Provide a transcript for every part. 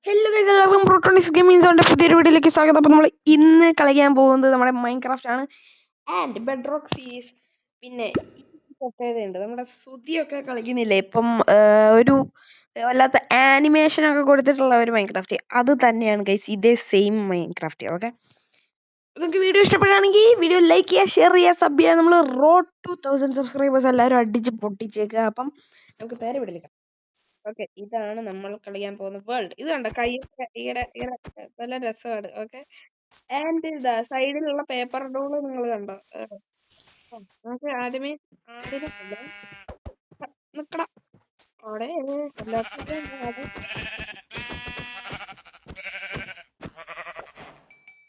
Hello guys, എല്ലാവർക്കും പ്രോട്ടോണിക്സ് gaming സോണിന്റെ പുതിയൊരു വീഡിയോയിലേക്ക് സ്വാഗതം. അപ്പോൾ നമ്മൾ ഇന്ന് കളിക്കാൻ പോകുന്നത് നമ്മുടെ മൈൻക്രാഫ്റ്റ് ആണ് ആൻഡ് ബെഡ്റോക്ക് സീരീസ്. പിന്നെ ഈ പ്രത്യേകതയുണ്ട്, നമ്മുടെ സുതിയൊക്കെ കളിക്കുന്നില്ലേ ഇപ്പം, ഒരു വല്ലാത്ത ആനിമേഷൻ ഒക്കെ കൊടുത്തിട്ടുള്ള ഒരു മൈൻക്രാഫ്റ്റ്, അത് തന്നെയാണ് ഗൈസ് ഇതേ സെയിം മൈൻക്രാഫ്റ്റ്. ഓക്കെ, നിങ്ങൾക്ക് വീഡിയോ ഇഷ്ടപ്പെടുകയാണെങ്കിൽ വീഡിയോ ലൈക്ക് ചെയ്യുക, ഷെയർ ചെയ്യുക, സബ് ചെയ്യുക. നമ്മൾ റോഡ് 2000 സബ്സ്ക്രൈബേഴ്സ് എല്ലാവരും അടിച്ച് പൊട്ടിച്ചേക്കുക. അപ്പം നമുക്ക് നേരെ വിടില്ല. ഓക്കെ, ഇതാണ് നമ്മൾ കളിക്കാൻ പോകുന്ന വേൾഡ്. ഇത് കണ്ട കൈ ഇങ്ങനെ ഇങ്ങനെ നല്ല രസമാണ്. ഓക്കെ, ആൻഡ് ഇതാ സൈഡിലുള്ള പേപ്പർ ഡോള് നിങ്ങൾ കണ്ടോ? നമുക്ക് ആദ്യമേ നിക്കണം അവിടെ എല്ലാത്തിനും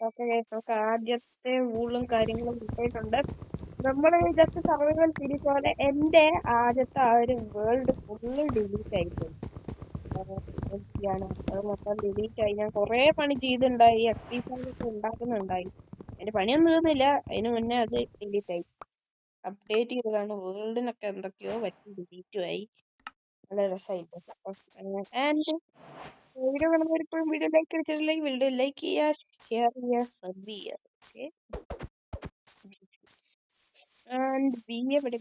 ഓക്കെ, നമുക്ക് ആദ്യത്തെ വൂളും കാര്യങ്ങളും കിട്ടിയിട്ടുണ്ട്. നമ്മൾ ജസ്റ്റ് സർവൈവൽ സീരീസ് പോലെ എന്റെ ആദ്യത്തെ ആ ഒരു വേൾഡ് ഫുള്ള് ഡിലീറ്റ് ആയിപ്പോയി. അത് മൊത്തം ഡിലീറ്റ് ആയി. ഞാൻ കൊറേ പണി ചെയ്തിട്ടുണ്ടായി, എക്സ്പീരിയൻസ് ഉണ്ടാക്കുന്നുണ്ടായി. അതിന്റെ പണിയൊന്നും തീർന്നില്ല, അതിന് മുന്നേ അത് ഡിലീറ്റ് ആയി. അപ്ഡേറ്റ് ചെയ്തതാണ്, വേൾഡിനൊക്കെ എന്തൊക്കെയോ പറ്റി ഡിലീറ്റും ആയി. നല്ല രസമായിട്ട്. ആൻഡ് വീഡിയോ കാണുന്നവരിപ്പോഴും വീഡിയോ ലൈക്ക് അടിച്ചിട്ടില്ലെങ്കിൽ വീഡിയോ ലൈക്ക് ചെയ്യുക, ഷെയർ ചെയ്യുക, സബ് ചെയ്യുക. ഓക്കെ, ആൻഡ് ബി എവിടെ?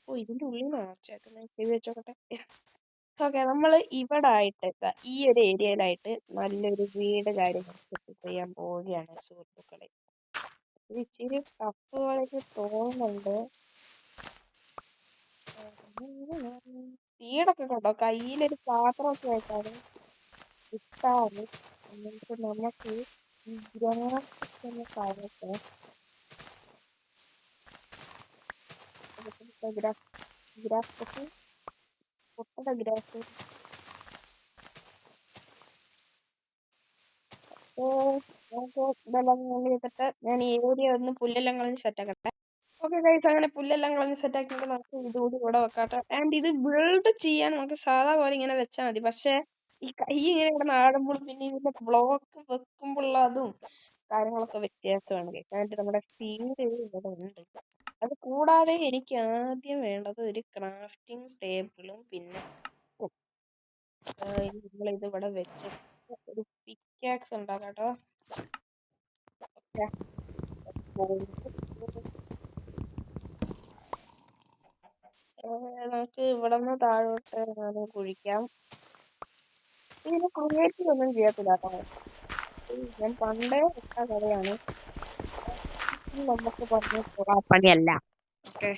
ഓ, ഇതിന്റെ ഉള്ളിലാണ് വെച്ചേക്കുന്നത്, വെച്ചോട്ടെ. ഓക്കെ, നമ്മൾ ഇവിടെ ആയിട്ട് ഈ ഒരു ഏരിയയിലായിട്ട് നല്ലൊരു വീട് കാര്യങ്ങൾ സെറ്റ് ചെയ്യാൻ പോവുകയാണ് സുഹൃത്തുക്കളെ. ഇത് ഇച്ചിരി ടഫ് പോലെയൊക്കെ തോന്നുന്നുണ്ട്. വീടൊക്കെ കണ്ടോ, കയ്യിലൊരു പാത്രമൊക്കെ ആയിട്ടാണ് കിട്ടാറ്. എന്നിട്ട് നമുക്ക് ഈ ഗ്രാഫിക്സ് കാര്യമൊക്കെ ഗ്രാഫ് പൊട്ട ഗ്രാഫ് ഇതെല്ലാം ചെയ്തിട്ട് ഞാൻ ഈ ഏരിയ ഒന്ന് പുല്ലെല്ലാം കളഞ്ഞ് സെറ്റാക്കട്ടെ. ഓക്കെ ഗൈസ്, അങ്ങനെ പുല്ലെല്ലാം കളഞ്ഞ് സെറ്റാക്കിയിട്ട് നമുക്ക് ഇതുകൂടി ഇവിടെ വെക്കാട്ടെ. ആൻഡ് ഇത് ബിൽഡ് ചെയ്യാൻ നമുക്ക് സാധാ പോലെ ഇങ്ങനെ വെച്ചാൽ മതി. പക്ഷെ ഈ കൈ ഇങ്ങനെ ഇവിടെ നാടുമ്പോൾ പിന്നെ ഇതിന്റെ ബ്ലോക്ക് വെക്കുമ്പോഴുള്ള അതും കാര്യങ്ങളൊക്കെ വ്യത്യാസമാണ് ഗൈസ്. ആൻഡ് നമ്മുടെ ഫീൽഡ് ഇവിടെ ഉണ്ട്. അത് കൂടാതെ എനിക്ക് ആദ്യം വേണ്ടത് ഒരു ക്രാഫ്റ്റിംഗ് ടേബിളും പിന്നെ നമ്മൾ ഇത് ഇവിടെ വെച്ചിട്ട് ഒരു പിക്കാക്സ് ഉണ്ടാക്കാട്ടോ. നമുക്ക് ഇവിടെ നിന്ന് താഴോട്ട് കുഴിക്കാം. ഇതിന് ക്രിയേറ്റീവ് ഒന്നും ചെയ്യത്തില്ല കേട്ടോ. ഞാൻ പണ്ടേ ഇട്ട കഥയാണ്, നമുക്ക് പറഞ്ഞ പണിയല്ല. ഓക്കെ,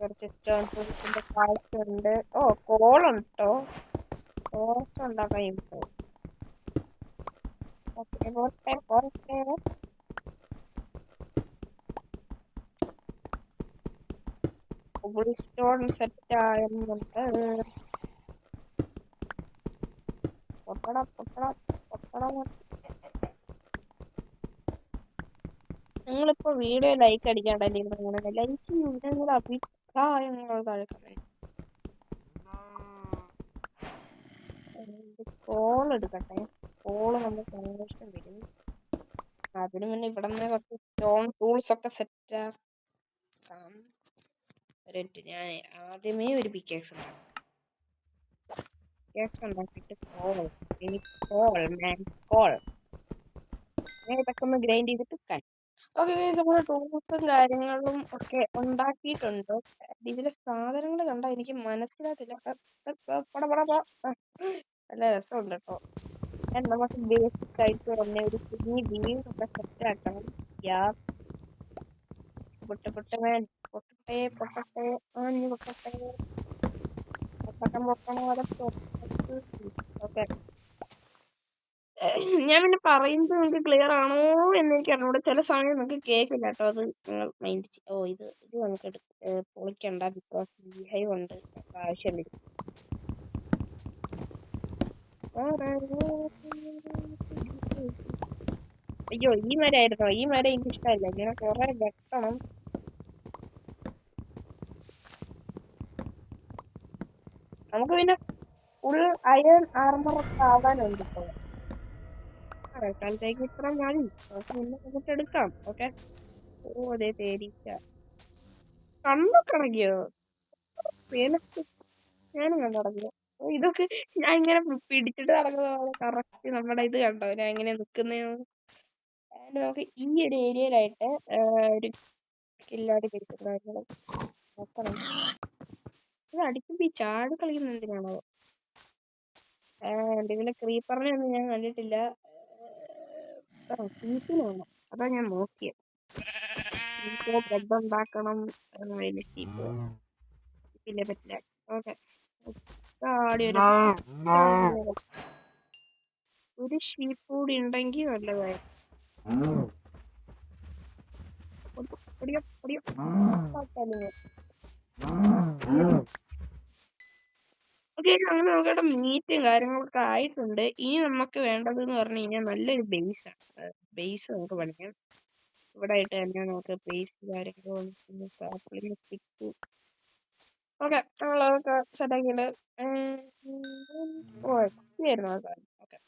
കുറച്ച് സ്റ്റോൺസിന്റെ കാഴ്ചയുണ്ട്. ഓ, കോളുണ്ട് കേട്ടോ, ടോർച്ച് ഉണ്ടാക്കാൻ ഇപ്പോൾ. ഓക്കെ, പോട്ടെ. സ്റ്റോൺ സെറ്റ് ആകുന്നുണ്ട്. പൊട്ടട. നിങ്ങളിപ്പോ വീഡിയോ ലൈക്ക് അടിക്കാണ്ടല്ലേ ഇരുന്ന് ലൈക്ക് ചെയ്യും, നിങ്ങളുടെ അഭിപ്രായങ്ങൾ താഴെ കമന്റ്. കോൾ എടുക്കട്ടെ, കോള് നമ്മൾ സന്ദേശം വരും. അതിന് മുന്നേ ഇവിടെ നിന്ന് കുറച്ച് സ്റ്റോൺ ടൂൾസ് ഒക്കെ സെറ്റ് ആക്കാം. ഞാൻ ആദ്യമേ ഒരു പിക്കാക്സ് ഉണ്ടാക്കിയിട്ട് ഇതൊക്കെ ഒന്ന് ഗ്രൈൻഡ് ചെയ്തിട്ട് കളി. ഓക്കെ, നമ്മുടെ ടൂൾസും കാര്യങ്ങളും ഒക്കെ ഉണ്ടാക്കിയിട്ടുണ്ട്. ഇതിലെ സാധനങ്ങൾ കണ്ട എനിക്ക് മനസ്സിലാകത്തില്ല. നല്ല രസമുണ്ട് കേട്ടോ. നമുക്ക് ബേസിക് ആയിട്ട് തന്നെ ഒരു കുഞ്ഞി വീടൊക്കെ സെറ്റ് ആക്കണം. പൊട്ടട്ടെ ആഞ്ഞു പൊട്ടട്ടെ. ഓക്കെ, ഞാൻ പിന്നെ പറയുന്നത് നിങ്ങൾക്ക് ക്ലിയർ ആണോ എന്ന് എനിക്ക് അറിഞ്ഞൂടെ. ചില സമയം നിങ്ങൾക്ക് കേൾക്കില്ല കേട്ടോ, അത് നിങ്ങൾ മൈൻഡ് ഇത് നമുക്ക് പൊളിക്കണ്ട, ബിക്കോസ് ബീഹൈവ് ഉണ്ട്, ആവശ്യം വരും. അയ്യോ, ഈ മരമായിരുന്നോ? ഈ മരം എനിക്ക് ഇഷ്ടമല്ല, ഇങ്ങനെ കുറെ വെട്ടണം. നമുക്ക് പിന്നെ ഫുൾ അയൺ ആർമർ ഒക്കെ ആവാനുണ്ട് ഇപ്പോൾ. തൽക്കാലത്തേക്ക് ഇത്ര മതി, പിന്നെ നമുക്ക് എടുക്കാം. ഓക്കെ, ഓ അതെ തേരീച്ച. കണ്ണൊക്കെ അടങ്ങിയോ? ഞാനും കണ്ടടങ്ങിയോ? ഇതൊക്കെ ഞാൻ ഇങ്ങനെ പിടിച്ചിട്ട് നടക്കുന്നതാണ് കറക്റ്റ് നമ്മുടെ ഇത് കണ്ടോ ഞാൻ ഇങ്ങനെ നിക്കുന്നതെന്ന്. നമുക്ക് ഈ ഒരു ഏരിയയിലായിട്ട് ഒരു കില്ലാടി പിടിച്ചിട്ടുണ്ടായിരുന്നു. നോക്കണം. ഇത് അടിക്കുമ്പോ ഈ ചാടി കളിക്കുന്ന എന്തിനാണോ? ഇതിലെ ക്രീപ്പറിനെ ഒന്നും ഞാൻ കണ്ടിട്ടില്ല. ഷീപ്പിനാണ്. അതാ ഞാൻ നോക്കിയത്. ബ്രെഡ് ഉണ്ടാക്കണം. വലിയ ഷീപ്പ് പിന്നെ പറ്റില്ല. ഓക്കെ. ഒരു ഷീപ്പ് കൂടി ഉണ്ടെങ്കിൽ നല്ലതായിരുന്നു. ഓക്കെ, അങ്ങനെ നോക്കട്ടെ. മീറ്റും കാര്യങ്ങളൊക്കെ ആയിട്ടുണ്ട്. ഇനി നമുക്ക് വേണ്ടത് എന്ന് പറഞ്ഞു കഴിഞ്ഞാൽ നല്ലൊരു ബേസ് ആണ്. ബേസ് നമുക്ക് പണിയാം. ഇവിടെ ആയിട്ട് തന്നെ നമുക്ക് ബേസ് കാര്യങ്ങൾ സ്റ്റിക്ക്. ഓക്കെ, നമ്മളതൊക്കെ സെറ്റാക്കിയിട്ട് ആയിരുന്നു ആ കാര്യം. ഓക്കെ,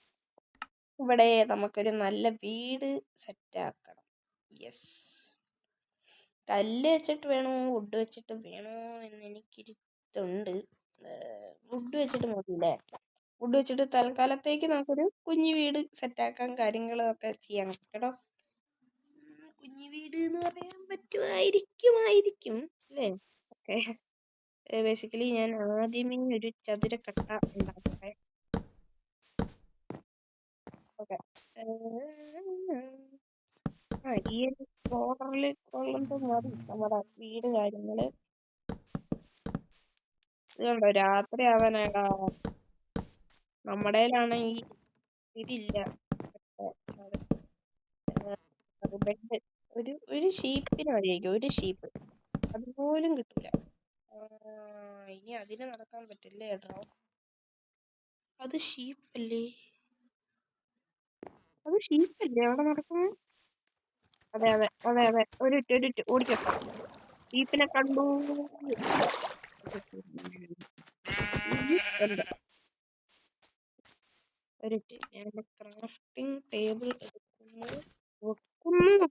ഇവിടെ നമുക്കൊരു നല്ല വീട് സെറ്റാക്കണം. യെസ്, കല്ല് വെച്ചിട്ട് വേണോ വുഡ് വെച്ചിട്ട് വേണോ എന്ന് എനിക്കിരുത്തുണ്ട്. വുഡ് വെച്ചിട്ട് മതിയില്ലേ? വുഡ് വെച്ചിട്ട് തൽക്കാലത്തേക്ക് നമുക്കൊരു കുഞ്ഞു വീട് സെറ്റാക്കാൻ കാര്യങ്ങളൊക്കെ ചെയ്യണം കേട്ടോ. കുഞ്ഞു വീട് എന്ന് പറയാൻ പറ്റുമായിരിക്കും അല്ലേ? ഓക്കെ, ബേസിക്കലി ഞാൻ ആദ്യമേ ഒരു ചതുരക്കട്ട ഉണ്ടാക്കട്ടെ. ഓക്കെ, ഈ ഒരു ബോർഡറിൽ കൊള്ളുമ്പോൾ മതി നമ്മുടെ വീട് കാര്യങ്ങള്. ഇതുണ്ടോ, രാത്രി ആവാനാടാ. നമ്മുടേലാണെങ്കിൽ ഇതില്ല. ബെഡ് ഒരു ഷീപ്പിന് മതിയായിരിക്കും. ഒരു ഷീപ്പ് അതുപോലും കിട്ടൂല. ഇനി അതിന് നടക്കാൻ പറ്റില്ലേ ഏട്ടാ? അത് ഷീപ്പല്ലേ? അവിടെ നടക്കുന്നത്? അതെ അതെ അതെ അതെ. ഒരു ഓടിക്കോ. ഷീപ്പിനെ കണ്ടു. ഞാൻ ക്രാഫ്റ്റിംഗ് ടേബിൾ എടുക്കുന്നു.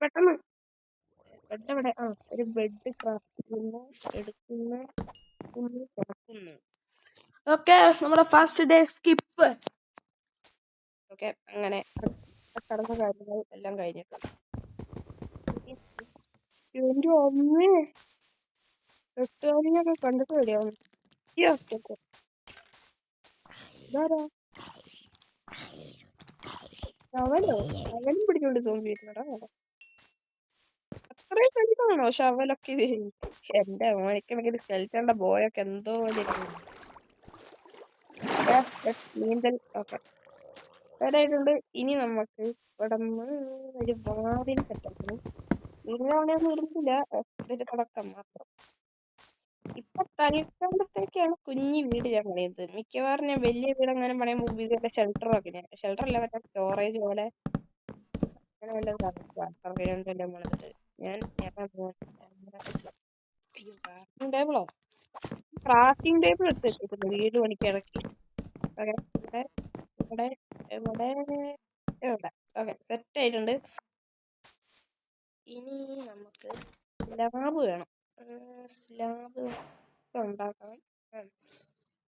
പെട്ടെന്ന് ബെഡ് എവിടെ? ഒരു ബെഡ് ക്രാഫ്റ്റ് ചെയ്യുന്നു, എടുക്കുന്നു, തുറക്കുന്നു. ഓക്കെ, നമ്മുടെ ഫസ്റ്റ് ഡേ സ്കിപ്പ്. ഓക്കെ, അങ്ങനെ കടന്ന കാര്യങ്ങൾ എല്ലാം കഴിഞ്ഞിട്ടുണ്ട്. എന്റെ അമ്മേ, എട്ടുകാരിയൊക്കെ കണ്ടിട്ട് വരികയാണ്. ഇതാരാ? അവനും പിടിച്ചോണ്ട് തോന്നിയിരുന്നടാ. അത്രയും കണ്ടിട്ടാണോ ശവലൊക്കെ? എന്റെ മോനിക്കണെങ്കിൽ സ്കെൽറ്റന്റെ ബോയൊക്കെ എന്തോ നീന്തൽ. ഓക്കെ, ആയിട്ടുണ്ട്. ഇനി നമുക്ക് ഇവിടെ ഒരു വാതിൽ സെറ്റാക്കണം. വീടിനവിടെയൊന്നും വരുന്നില്ല, ഇതൊരു തുടക്കം മാത്രം. ഇപ്പൊ തൽക്കാലത്തേക്കാണ് കുഞ്ഞി വീട് ഞാൻ പണിയുന്നത്. മിക്കവാറും ഞാൻ വലിയ വീട് അങ്ങനെ പണിയുമ്പോൾ ഇതിന്റെ ഷെൽട്ടറൊക്കെ ഷെൽട്ടറല്ല, മറ്റേ സ്റ്റോറേജ് പോലെ അങ്ങനെ വല്ലതും പണിതിട്ട് ഞാൻ ക്രാഫ്റ്റിംഗ് ടേബിളോ ക്രാഫ്റ്റിംഗ് ടേബിൾ എടുത്ത് വെച്ചിട്ടുണ്ട് വീട് പണിക്ക് ഇടയ്ക്ക്. ഓക്കെ, ഇവിടെ ഇവിടെ ഇവിടെ ഇവിടെ ഓക്കെ, സെറ്റ് ആയിട്ടുണ്ട്. ഇനി നമുക്ക് സ്ലാബ് വേണം. സ്ലാബ് ഉണ്ടാക്കണം.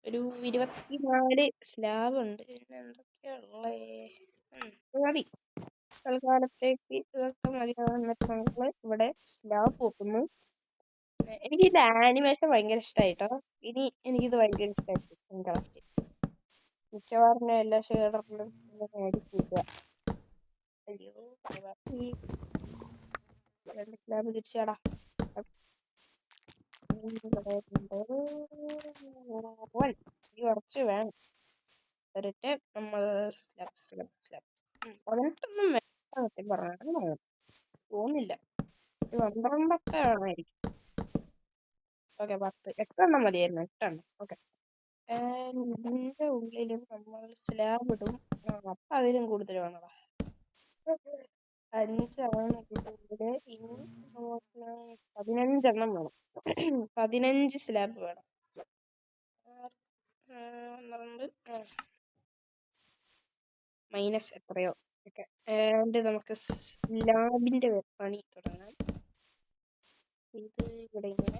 ഒരു 24 സ്ലാബ് ഉണ്ട്. പിന്നെ എന്തൊക്കെയാ ഉള്ളേ? മതി, തൽക്കാലത്തേക്ക് ഇതൊക്കെ മതി. എന്നിട്ട് നമ്മള് ഇവിടെ സ്ലാബ് വെക്കുന്നു. എനിക്ക് ഇത് ആനിമേഷൻ ഭയങ്കര ഇഷ്ടമായിട്ടോ. ഇനി എനിക്കിത് ഭയങ്കര ഇഷ്ടമായിട്ട് ക്രാഫ്റ്റ്. മിക്കവാറും എല്ലാ ഷെയറിലും മേടിക്കുക. അയ്യോ, സ്ലാബ് തിരിച്ചാടാ. കുറച്ച് വേണം. എന്നിട്ട് നമ്മൾ പതിനെട്ടൊന്നും വേണം സത്യം പറഞ്ഞാൽ. തോന്നില്ല, 12 വേണമായിരിക്കും. ഓക്കെ, 8 മതിയായിരുന്നു. 8. ഓക്കെ, ഇതിന്റെ ഉള്ളിലും നമ്മൾ സ്ലാബ് ഇടും. അപ്പൊ അതിലും കൂടുതൽ വേണടാ. 5 ഇതിന്റെ. ഇനി 15 വേണം. 15 സ്ലാബ് വേണം. 12 മൈനസ് എത്രയോ. ഓക്കെ, നമുക്ക് സ്ലാബിന്റെ പണി തുടങ്ങാം. ഇത് ഇവിടെ ഇങ്ങനെ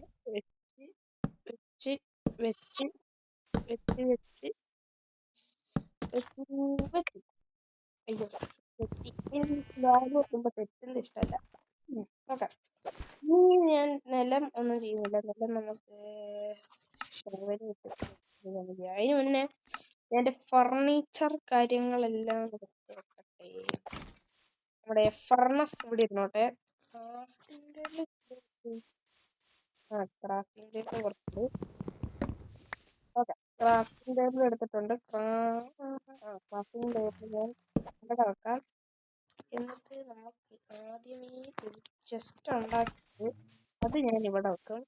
ബാഗ് വെക്കുമ്പോ തെറ്റുന്നത് ഇഷ്ടമല്ല. ഓക്കെ, ഇനി ഞാൻ നിലം ഒന്നും ചെയ്യുന്നില്ല. നിലം നമുക്ക് ഷവര് ഇട്ടിട്ട് അതിന് മുന്നേ എന്റെ ഫർണിച്ചർ കാര്യങ്ങളെല്ലാം വെക്കട്ടെ. നമ്മുടെ ഫർണസ് ഇവിടെ ഇരുന്നോട്ടെ. ക്രാഫ്റ്റിംഗ് ടേബിൾ കുറച്ചുണ്ട്. ഓക്കെ, ക്രാഫ്റ്റിംഗ് ടേബിൾ എടുത്തിട്ടുണ്ട്. ക്രാഫ്റ്റിംഗ് ടേബിൾ ഞാൻ ഇവിടെ വെക്കാം. എന്നിട്ട് നമുക്ക് ആദ്യമേ ഒരു ചെസ്റ്റ് ഉണ്ടാക്കിയിട്ട് അത് ഞാൻ ഇവിടെ വെക്കും.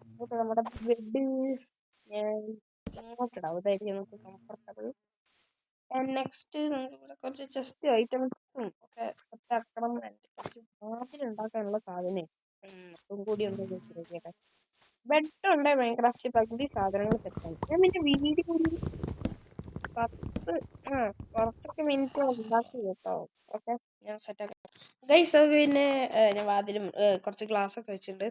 എന്നിട്ട് നമ്മുടെ ബെഡ് ഞാൻ ഇങ്ങോട്ടിടാം. അതായിരിക്കും നമുക്ക് കംഫർട്ടബിൾ. ആൻഡ് നെക്സ്റ്റ് നമുക്ക് ഇവിടെ കുറച്ച് ചെസ്റ്റ് ഐറ്റംസും ഒക്കെ സെറ്റാക്കണം. കുറച്ച് നാട്ടിലുണ്ടാക്കാനുള്ള സാധനം അതും കൂടി ഒന്ന് ശരിയാക്കട്ടെ. ബെഡ് ഉണ്ട് മൈൻക്രാഫ്റ്റ് പകുതി സാധനങ്ങൾ സെറ്റായി. ഞാൻ പിന്നെ വീഡിയോ ഒരു 10 മിനിറ്റ് ഉണ്ടാക്കി കേട്ടോ. ഓക്കെ, ഞാൻ സെറ്റാക്കാം ഗൈസ്. പിന്നെ ഞാൻ വാതിലും കുറച്ച് ഗ്ലാസ് ഒക്കെ വെച്ചിട്ടുണ്ട്.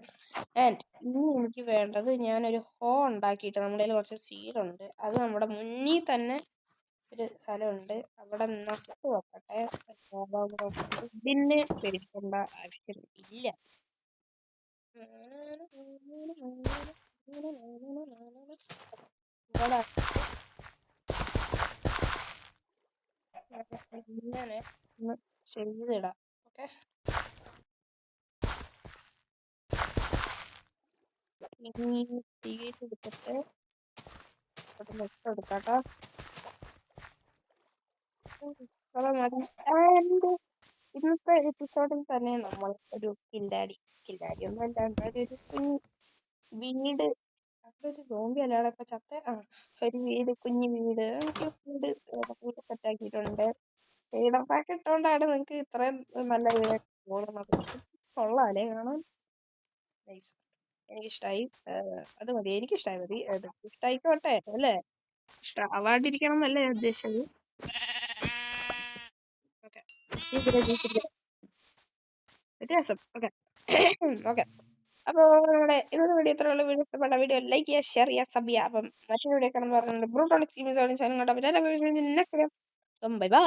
ആൻഡ് ഇനി എനിക്ക് വേണ്ടത് ഞാനൊരു ഹോ ഉണ്ടാക്കിയിട്ട് നമ്മുടെ കയ്യിൽ കുറച്ച് സീഡുണ്ട്. അത് നമ്മുടെ മുന്നിൽ തന്നെ ഒരു സ്ഥലമുണ്ട്, അവിടെ നട്ട് വെക്കട്ടെ. ഇതിന് പേടിക്കേണ്ട ആവശ്യം ഇല്ല. ഇങ്ങനെ ഒന്ന് ചെയ്തിടാം. ഓക്കെ, ഇനി തീയിട്ട് എടുത്തിട്ട് നെട്ടെടുക്കാട്ടോ. മതി. ആൻഡ് ഇന്നത്തെ എപ്പിസോഡിൽ തന്നെ നമ്മൾ ഒരു കില്ലാടി ഒന്നും അല്ലാണ്ട് ഒരു കുഞ്ഞു വീട്, അതൊരു സോംബി അല്ലാതെ ഇപ്പൊ ചത്ത ഒരു വീട്, കുഞ്ഞു വീട്, നമുക്ക് വീട് സെറ്റാക്കിയിട്ടുണ്ട്. ഫ്രീഡം പാക്ക് ഇട്ടോണ്ടാണ് നിങ്ങക്ക് ഇത്രയും നല്ല വീടൊക്കെ തോന്നുന്നത്. കൊള്ളാല്ലേ കാണാൻ? എനിക്കിഷ്ടായി. അത് മതി, എനിക്കിഷ്ടായി മതി. ഇഷ്ടായിക്കോട്ടെ അല്ലേ? അവാർഡിരിക്കണം എന്നല്ല ഞാൻ ഉദ്ദേശിച്ചത്. ഓക്കെ, വ്യത്യാസം. ഓക്കെ ഓക്കെ, അപ്പൊ നമ്മുടെ ഇന്നത്തെ വീഡിയോ ഇത്രയുള്ള. വീഡിയോ ഇഷ്ടപ്പെട്ട വീഡിയോ ലൈക്ക് ചെയ്യുക, ഷെയർ ചെയ്യുക, സബ് ചെയ്യുക. അപ്പം മറ്റൊരു വീഡിയോ കാണുന്ന പറഞ്ഞിട്ടുണ്ട്. ബ്രൂട്ടോണിക്സ് ബൈ ബൈ.